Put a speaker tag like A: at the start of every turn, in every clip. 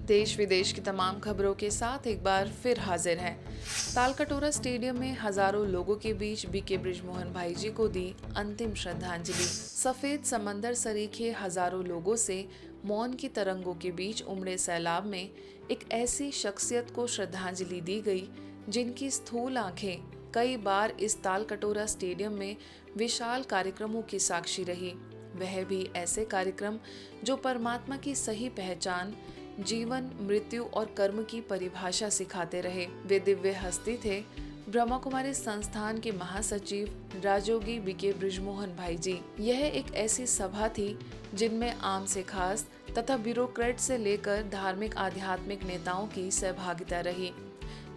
A: देश विदेश की तमाम खबरों के साथ एक बार फिर हाजिर हैं। तालकटोरा स्टेडियम में हजारों लोगों के बीच बीके बृजमोहन भाई जी को दी अंतिम श्रद्धांजलि। सफेद समंदर सरीखे हजारों लोगों से मौन की तरंगों के बीच उमड़े सैलाब में एक ऐसी शख्सियत को श्रद्धांजलि दी गई जिनकी स्थूल आंखें कई बार इस तालकटोरा स्टेडियम में विशाल कार्यक्रमों की साक्षी रही। वह भी ऐसे कार्यक्रम जो परमात्मा की सही पहचान, जीवन, मृत्यु और कर्म की परिभाषा सिखाते रहे। वे दिव्य हस्ती थे ब्रह्मा कुमारी संस्थान के महासचिव राजयोगी बीके बृजमोहन भाई जी। यह एक ऐसी सभा थी जिनमें आम से खास तथा ब्यूरोक्रेट से लेकर धार्मिक आध्यात्मिक नेताओं की सहभागिता रही,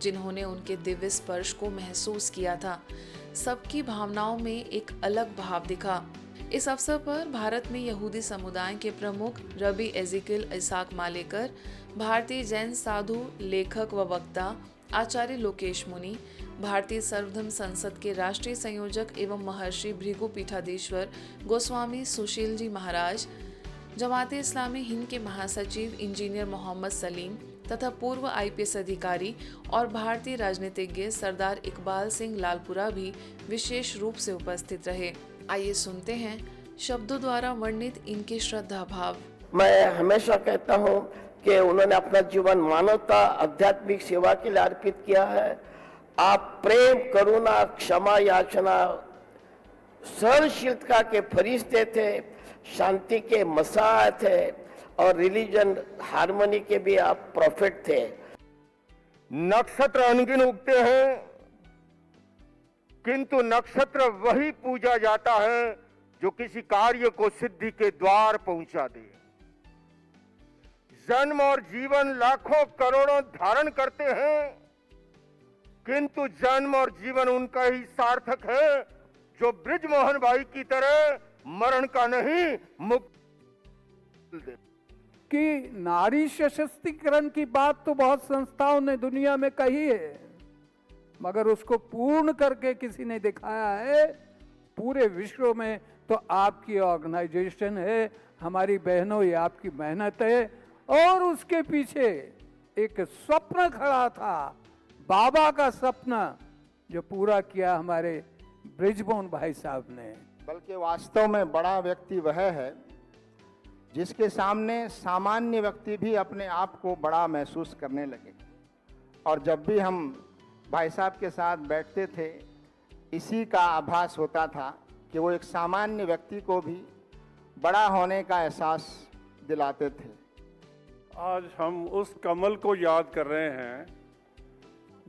A: जिन्होंने उनके दिव्य स्पर्श को महसूस किया था। सबकी भावनाओं में एक अलग भाव दिखा। इस अवसर पर भारत में यहूदी समुदाय के प्रमुख रबी एजिकिल इसाक मालेकर, भारतीय जैन साधु, लेखक व वक्ता आचार्य लोकेश मुनि, भारतीय सर्वधर्म संसद के राष्ट्रीय संयोजक एवं महर्षि भृगु पीठाधीश्वर गोस्वामी सुशील जी महाराज, जमाते इस्लामी हिंद के महासचिव इंजीनियर मोहम्मद सलीम तथा पूर्व आईपीएस अधिकारी और भारतीय राजनीतिज्ञ सरदार इकबाल सिंह लालपुरा भी विशेष रूप से उपस्थित रहे। आइए सुनते हैं शब्दों द्वारा वर्णित इनके श्रद्धा भाव।
B: मैं हमेशा कहता हूं कि उन्होंने अपना जीवन मानवता, आध्यात्मिक सेवा के लिए अर्पित किया है। आप प्रेम, करुणा, क्षमा याचना, सहनशीलता के फरिश्ते थे, शांति के मसाह थे और रिलीजन हार्मनी के भी आप प्रॉफिट थे।
C: नक्षत्र अनगिन उगते हैं, किंतु नक्षत्र वही पूजा जाता है जो किसी कार्य को सिद्धि के द्वार पहुंचा दे। जन्म और जीवन लाखों करोड़ों धारण करते हैं, किंतु जन्म और जीवन उनका ही सार्थक है जो बृजमोहन भाई की तरह मरण का नहीं, मुक्ति दे।
D: कि नारी सशक्तिकरण की बात तो बहुत संस्थाओं ने दुनिया में कही है, मगर उसको पूर्ण करके किसी ने दिखाया है पूरे विश्व में तो आपकी ऑर्गेनाइजेशन है, हमारी बहनों, ये आपकी मेहनत है। और उसके पीछे एक स्वप्न खड़ा था, बाबा का सपना, जो पूरा किया हमारे बृजमोहन भाई साहब ने।
E: बल्कि वास्तव में बड़ा व्यक्ति वह है जिसके सामने सामान्य व्यक्ति भी अपने आप को बड़ा महसूस करने लगे। और जब भी हम भाई साहब के साथ बैठते थे, इसी का आभास होता था कि वो एक सामान्य व्यक्ति को भी बड़ा होने का एहसास दिलाते थे।
F: आज हम उस कमल को याद कर रहे हैं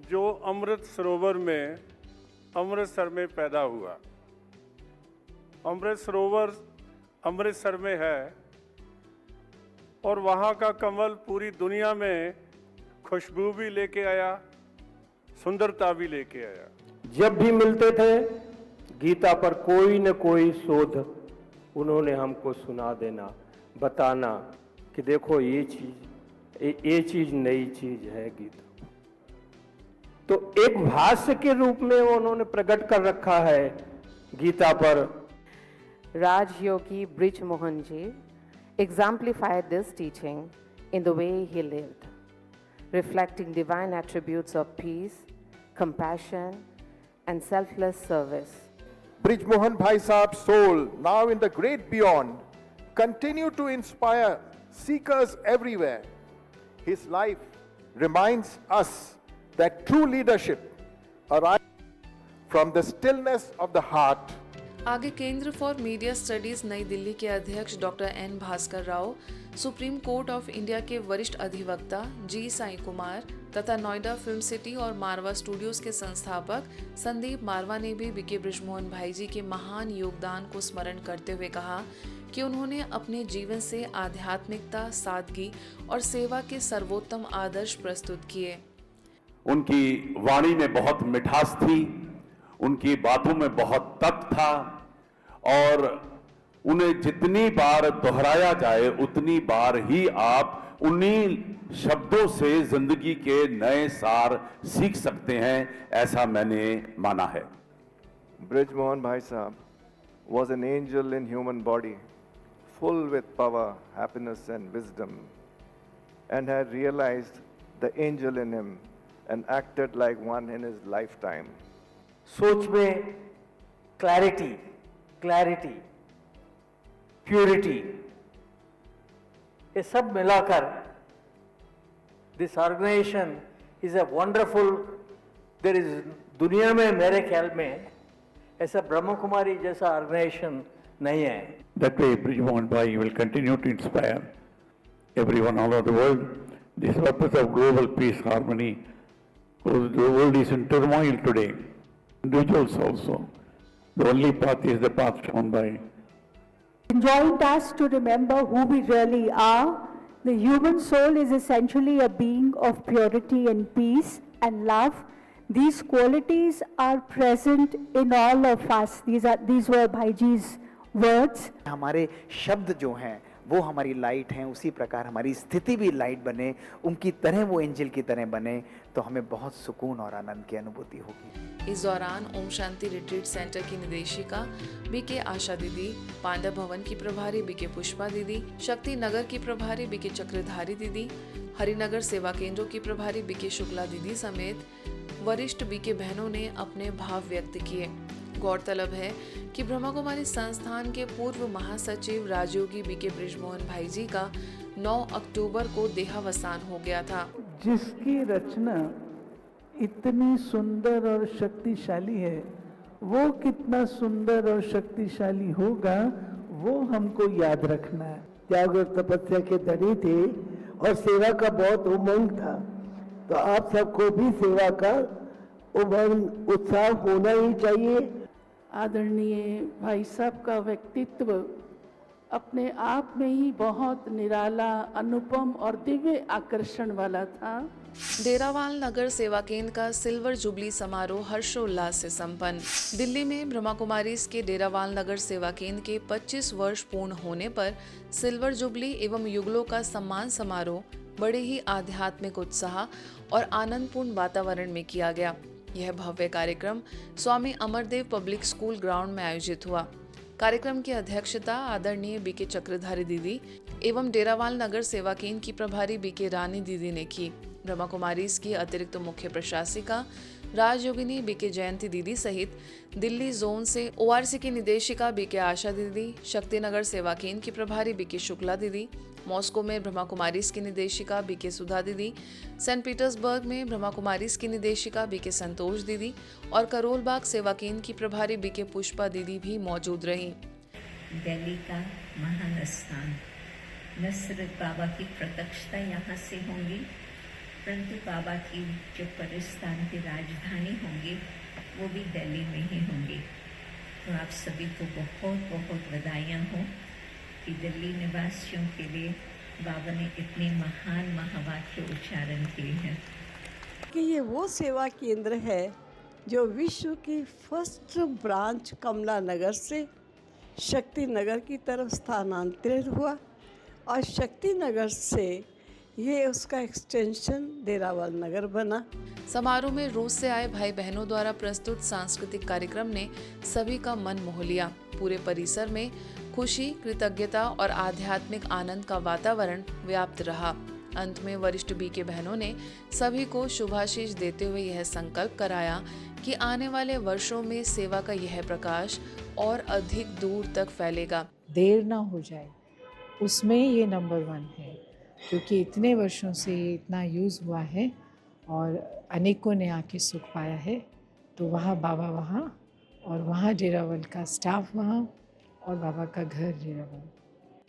F: जो अमृत सरोवर में अमृतसर में पैदा हुआ। अमृत सरोवर अमृतसर में है और वहाँ का कमल पूरी दुनिया में खुशबू भी लेके आया, सुंदरता भी लेके आया।
G: जब भी मिलते थे गीता पर कोई न कोई शोध उन्होंने हमको सुना देना, बताना कि देखो ये चीज नई चीज है गीता। तो एक भाष्य के रूप में उन्होंने प्रकट कर रखा है गीता पर।
H: Rajyogi Brijmohan Ji exemplified this teaching in the way he lived, reflecting divine attributes of peace, compassion, and selfless service.
I: Brijmohan Bhai Sahab's soul, now in the great beyond, continue to inspire seekers everywhere. His life reminds us that true leadership arises from the stillness of the heart.
A: आगे केंद्र for media studies नई दिल्ली के अध्यक्ष doctor N Bhaskar Rao, Supreme Court of India के वरिष्ठ अधिवक्ता जी साई कुमार तथा Noida film city और मारवा स्टूडियोज के संस्थापक संदीप मारवा ने भी बीके बृजमोहन भाई जी के महान योगदान को स्मरण करते हुए कहा कि उन्होंने अपने जीवन से आध्यात्मिकता, सादगी और सेवा के सर्वोत्तम आदर्श प्रस्तुत किए।
J: उनकी वाणी में बहुत मिठास थी, उनकी बातों में बहुत तत्व था और उन्हें जितनी बार दोहराया जाए उतनी बार ही आप उन्हीं शब्दों से जिंदगी के नए सार सीख सकते हैं, ऐसा मैंने माना है।
I: Brijmohan Bhai Sahab was an angel in human body, full with power, happiness and wisdom. and had realized the angel in him and acted like one in his lifetime.
K: सोच में क्लैरिटी, प्यूरिटी, ये सब मिलाकर this organisation is a wonderful, there is दुनिया में मेरे ख्याल में ऐसा ब्रह्म कुमारी जैसा ऑर्गेनाइजेशन नहीं है.
L: That way, Brij Mohan Bhai will continue to inspire everyone all over the world. This purpose of global peace, harmony, because the world is in turmoil today. Individuals also. The only path is the path shown by.
M: Enjoined us to remember who we really are. The human soul is essentially a being of purity and peace and love. These qualities are present in all of us. These were Bhaiji's words.
N: हमारे शब्द जो हैं वो हमारी light हैं, उसी प्रकार हमारी स्थिति भी लाइट बने, उनकी तरह वो एंजल की तरह बने, तो हमें बहुत सुकून और आनंद की अनुभूति होगी.
A: इस दौरान ओम शांति रिट्रीट सेंटर की निदेशिका बीके आशा दीदी, पांडव भवन की प्रभारी बीके पुष्पा दीदी, शक्ति नगर की प्रभारी बीके चक्रधारी दीदी, हरिनगर सेवा केंद्रों की प्रभारी बीके शुक्ला दीदी समेत वरिष्ठ बीके बहनों ने अपने भाव व्यक्त किए. गौरतलब है कि ब्रह्मा कुमारी संस्थान के पूर्व महासचिव राजयोगी बीके बृजमोहन भाई जी का 9 अक्टूबर को देहावसान हो गया था.
D: जिसकी रचना इतनी सुंदर और शक्तिशाली है, वो कितना सुंदर और शक्तिशाली होगा, वो हमको याद रखना है.
B: त्याग और तपस्या के धनी थे और सेवा का बहुत उमंग था, तो आप सबको भी सेवा का उमंग, उत्साह होना ही चाहिए.
O: आदरणीय भाई साहब का व्यक्तित्व अपने आप में ही बहुत निराला, अनुपम और दिव्य आकर्षण वाला था.
A: डेरावाल नगर सेवा केंद्र का सिल्वर जुबली समारोह हर्षोल्लास से संपन्न. दिल्ली में ब्रह्मा कुमारीज के डेरावाल नगर सेवा केंद्र के 25 वर्ष पूर्ण होने पर सिल्वर जुबली एवं युगलों का सम्मान समारोह बड़े ही आध्यात्मिक उत्साह और आनंदपूर्ण वातावरण में किया गया. यह भव्य कार्यक्रम स्वामी अमरदेव पब्लिक स्कूल ग्राउंड में आयोजित हुआ. कार्यक्रम की अध्यक्षता आदरणीय बीके चक्रधारी दीदी एवं डेरावाल नगर सेवा केंद्र की प्रभारी बीके रानी दीदी ने की. ब्रह्मा कुमारीज की अतिरिक्त मुख्य प्रशासिका राजयोगिनी बीके जयंती दीदी सहित दिल्ली जोन से ओआरसी की निदेशिका बीके आशा दीदी, शक्तिनगर सेवा केंद्र की प्रभारी बीके शुक्ला दीदी, मॉस्को में ब्रह्मा कुमारीज की निदेशिका बीके सुधा दीदी, सेंट पीटर्सबर्ग में ब्रह्मा कुमारीज की निदेशिका बीके संतोष दीदी और करोल बाग सेवा केंद्र की प्रभारी बीके पुष्पा दीदी भी मौजूद रहीं.
P: दिल्ली का महान स्थान, न सिर्फ बाबा की प्रत्यक्षता यहाँ से होंगी, परंतु बाबा की जो परिस्थान की राजधानी होंगी वो भी दिल्ली में ही होंगी. तो आप सभी को बहुत बहुत बधाइयाँ हो कि दिल्ली निवासियों के लिए बाबा ने इतने महान महावाक्य उच्चारण किए हैं.
O: कि ये वो सेवा केंद्र है जो विश्व की फर्स्ट ब्रांच कमला नगर से शक्ति नगर की तरफ स्थानांतरित हुआ और शक्ति नगर से ये उसका एक्सटेंशन डेरावाल नगर बना.
A: समारोह में रूस से आए भाई बहनों द्वारा प्रस्तुत सांस्कृतिक कार्यक्रम ने सभी का मन मोह लिया. पूरे परिसर में खुशी, कृतज्ञता और आध्यात्मिक आनंद का वातावरण व्याप्त रहा. अंत में वरिष्ठ बीके बहनों ने सभी को शुभाशीष देते हुए यह संकल्प कराया कि आने वाले वर्षों में सेवा का यह प्रकाश और अधिक दूर तक फैलेगा.
Q: देर ना हो जाए उसमें ये नंबर 1 है, क्योंकि इतने वर्षों से ये इतना यूज़ हुआ है और अनेकों ने आके सुख पाया है. तो वहाँ बाबा वहाँ और वहाँ डेरावाल का स्टाफ वहाँ और बाबा का घर डेरावाल.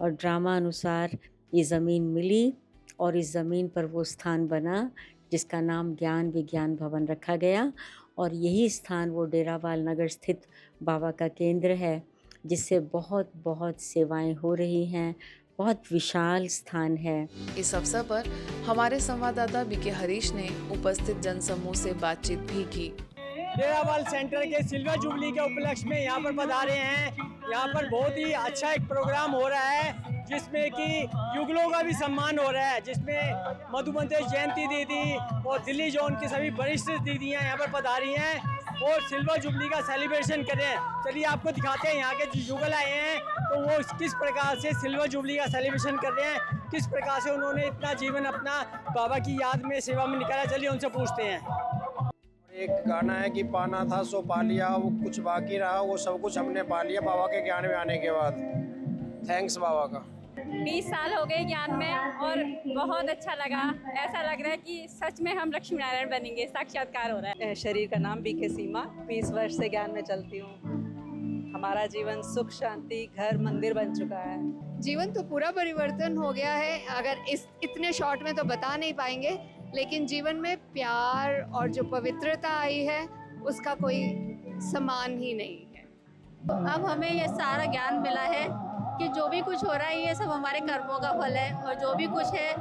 R: और ड्रामा अनुसार ये ज़मीन मिली और इस ज़मीन पर वो स्थान बना जिसका नाम ज्ञान विज्ञान भवन रखा गया. और यही स्थान वो डेरावाल नगर स्थित बाबा का केंद्र है, जिससे बहुत बहुत सेवाएं हो रही हैं. बहुत विशाल स्थान है.
A: इस अवसर पर हमारे संवाददाता बीके हरीश ने उपस्थित जनसमूह से बातचीत भी की.
K: डेरावाल सेंटर के सिल्वर जुबली के उपलक्ष्य में यहाँ पर पधारे हैं. यहाँ पर बहुत ही अच्छा एक प्रोग्राम हो रहा है जिसमें कि युगलों का भी सम्मान हो रहा है, जिसमें मधुमंतेश जयंती दीदी और दिल्ली जोन की सभी वरिष्ठ दीदियाँ यहाँ पर पधारी हैं
S: और सिल्वर जुबली का सेलिब्रेशन करें। चलिए आपको दिखाते हैं यहाँ के जो युगल आए हैं तो वो किस प्रकार से सिल्वर जुबली का सेलिब्रेशन कर रहे हैं, किस प्रकार से उन्होंने इतना जीवन अपना बाबा की याद में सेवा में निकाला। चलिए उनसे पूछते हैं।
T: एक गाना है कि पाना था सो पा लिया, वो कुछ बाकी रहा वो सब कुछ हमने पा लिया बाबा के ज्ञान में आने के बाद। थैंक्स बाबा का।
U: 20 साल हो गए ज्ञान में और बहुत अच्छा लगा। ऐसा लग रहा है कि सच में हम लक्ष्मी नारायण बनेंगे, साक्षात्कार हो रहा है।
V: शरीर का नाम बीके सीमा, 20 वर्ष से ज्ञान में चलती हूँ। हमारा जीवन सुख शांति घर मंदिर बन चुका है।
W: जीवन तो पूरा परिवर्तन हो गया है। अगर इतने शॉर्ट में तो बता नहीं पाएंगे, लेकिन जीवन में प्यार और जो पवित्रता आई है उसका कोई समान ही नहीं है।
U: अब हमें ये सारा ज्ञान मिला है कि जो भी कुछ हो रहा है ये सब हमारे कर्मों का फल है, और जो भी कुछ है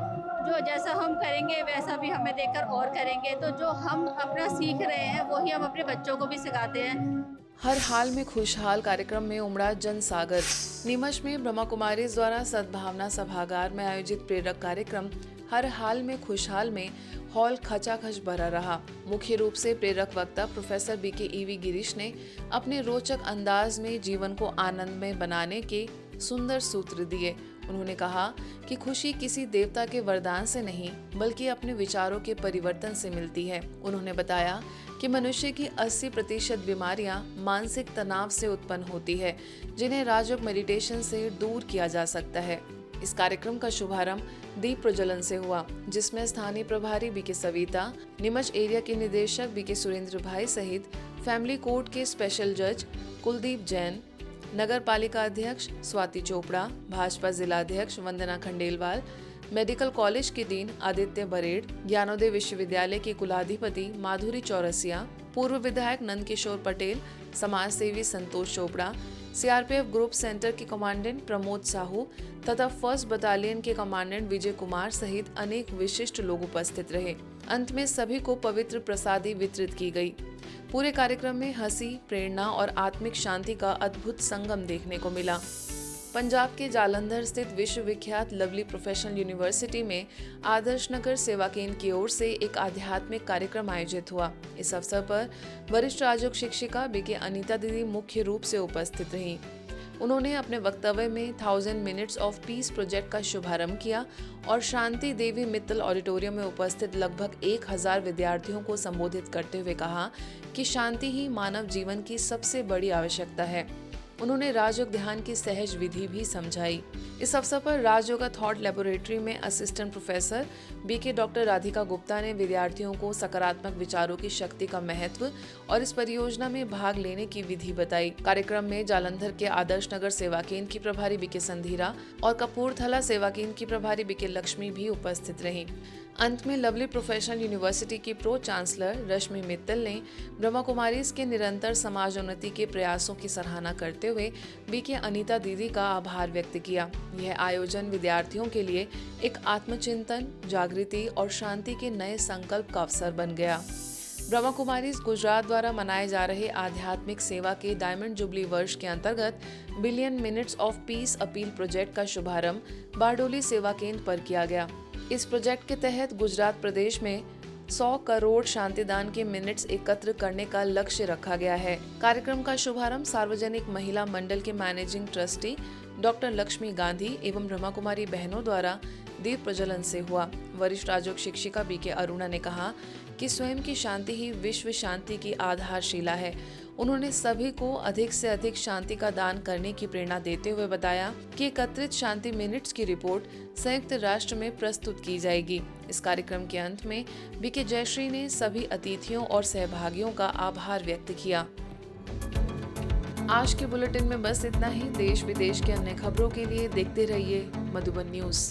U: जो जैसा हम करेंगे वैसा भी हमें देखकर और करेंगे। तो जो हम अपना सीख रहे हैं वही हम अपने बच्चों को भी सिखाते हैं।
A: हर हाल में खुशहाल कार्यक्रम में उमड़ा जन सागर। नीमच में ब्रह्मा कुमारी द्वारा सद्भावना सभागार में आयोजित प्रेरक कार्यक्रम हर हाल में खुशहाल में हॉल खचाखच भरा रहा। मुख्य रूप से प्रेरक वक्ता प्रोफेसर बीके ईवी गिरीश ने अपने रोचक अंदाज में जीवन को आनंदमय बनाने के सुंदर सूत्र दिए। उन्होंने कहा कि खुशी किसी देवता के वरदान से नहीं बल्कि अपने विचारों के परिवर्तन से मिलती है। उन्होंने बताया कि मनुष्य की 80% बीमारियां मानसिक तनाव से उत्पन्न होती है, जिन्हें राजयोग मेडिटेशन से दूर किया जा सकता है। इस कार्यक्रम का शुभारंभ दीप प्रज्वलन से हुआ, जिसमें स्थानीय प्रभारी बीके सविता, नीमच एरिया के निदेशक बीके सुरेंद्र भाई सहित फैमिली कोर्ट के स्पेशल जज कुलदीप जैन, नगर पालिका अध्यक्ष स्वाति चोपड़ा, भाजपा जिला अध्यक्ष वंदना खंडेलवाल, मेडिकल कॉलेज के डीन आदित्य बरेड, ज्ञानोदय विश्वविद्यालय की कुलाधिपति माधुरी चौरसिया, पूर्व विधायक नंद किशोर पटेल, समाज सेवी संतोष चोपड़ा, सीआरपीएफ ग्रुप सेंटर के कमांडेंट प्रमोद साहू तथा 1st बटालियन के कमांडेंट विजय कुमार सहित अनेक विशिष्ट लोग उपस्थित रहे। अंत में सभी को पवित्र प्रसादी वितरित की गई। पूरे कार्यक्रम में हंसी, प्रेरणा और आत्मिक शांति का अद्भुत संगम देखने को मिला। पंजाब के जालंधर स्थित विश्वविख्यात लवली प्रोफेशनल यूनिवर्सिटी में आदर्श नगर सेवा केंद्र की ओर से एक आध्यात्मिक कार्यक्रम आयोजित हुआ। इस अवसर पर वरिष्ठ राजयोग शिक्षिका बीके अनीता दीदी मुख्य रूप से उपस्थित रहीं। उन्होंने अपने वक्तव्य में 1000 मिनट्स ऑफ पीस प्रोजेक्ट का शुभारंभ किया और शांति देवी मित्तल ऑडिटोरियम में उपस्थित लगभग 1000 विद्यार्थियों को संबोधित करते हुए कहा कि शांति ही मानव जीवन की सबसे बड़ी आवश्यकता है। उन्होंने राजयोग ध्यान की सहज विधि भी समझाई। इस अवसर पर राजयोगा थॉट लेबोरेटरी में assistant professor BK doctor Radhika Gupta ने विद्यार्थियों को सकारात्मक विचारों की शक्ति का महत्व और इस परियोजना में भाग लेने की विधि बताई। कार्यक्रम में जालंधर के आदर्श नगर सेवा केंद्र की प्रभारी बीके संधीरा और कपूरथला सेवा केंद्र की प्रभारी बीके लक्ष्मी भी उपस्थित रहीं। अंत में लवली प्रोफेशनल यूनिवर्सिटी की प्रो चांसलर रश्मि मित्तल ने ब्रह्मा कुमारीज के निरंतर समाजोन्नति के प्रयासों की सराहना करते हुए बीके अनीता दीदी का आभार व्यक्त किया। यह आयोजन विद्यार्थियों के लिए एक आत्मचिंतन, जागृति और शांति के नए संकल्प का अवसर बन गया। ब्रह्मा कुमारीज गुजरात द्वारा मनाए जा रहे आध्यात्मिक सेवा के डायमंड जुबली वर्ष के अंतर्गत billion minutes of peace appeal project का शुभारंभ बारडोली सेवा केंद्र पर किया गया। इस प्रोजेक्ट के तहत गुजरात प्रदेश में 100 करोड़ शांतिदान के मिनट्स एकत्र करने का लक्ष्य रखा गया है। कार्यक्रम का शुभारंभ सार्वजनिक महिला मंडल के managing trustee doctor Lakshmi Gandhi एवं ब्रह्मा कुमारी बहनों द्वारा दीप प्रज्वलन से हुआ। वरिष्ठ राजयोग शिक्षिका बीके अरुणा ने कहा कि स्वयं की शांति ही विश्व शांति की आधारशिला है। उन्होंने सभी को अधिक से अधिक शांति का दान करने की प्रेरणा देते हुए बताया कि एकत्रित शांति मिनट्स की रिपोर्ट संयुक्त राष्ट्र में प्रस्तुत की जाएगी। इस कार्यक्रम के अंत में बीके जयश्री ने सभी अतिथियों और सहभागियों का आभार व्यक्त किया। आज के बुलेटिन में बस इतना ही। देश विदेश के अन्य खबरों के लिए देखते रहिए मधुबन न्यूज।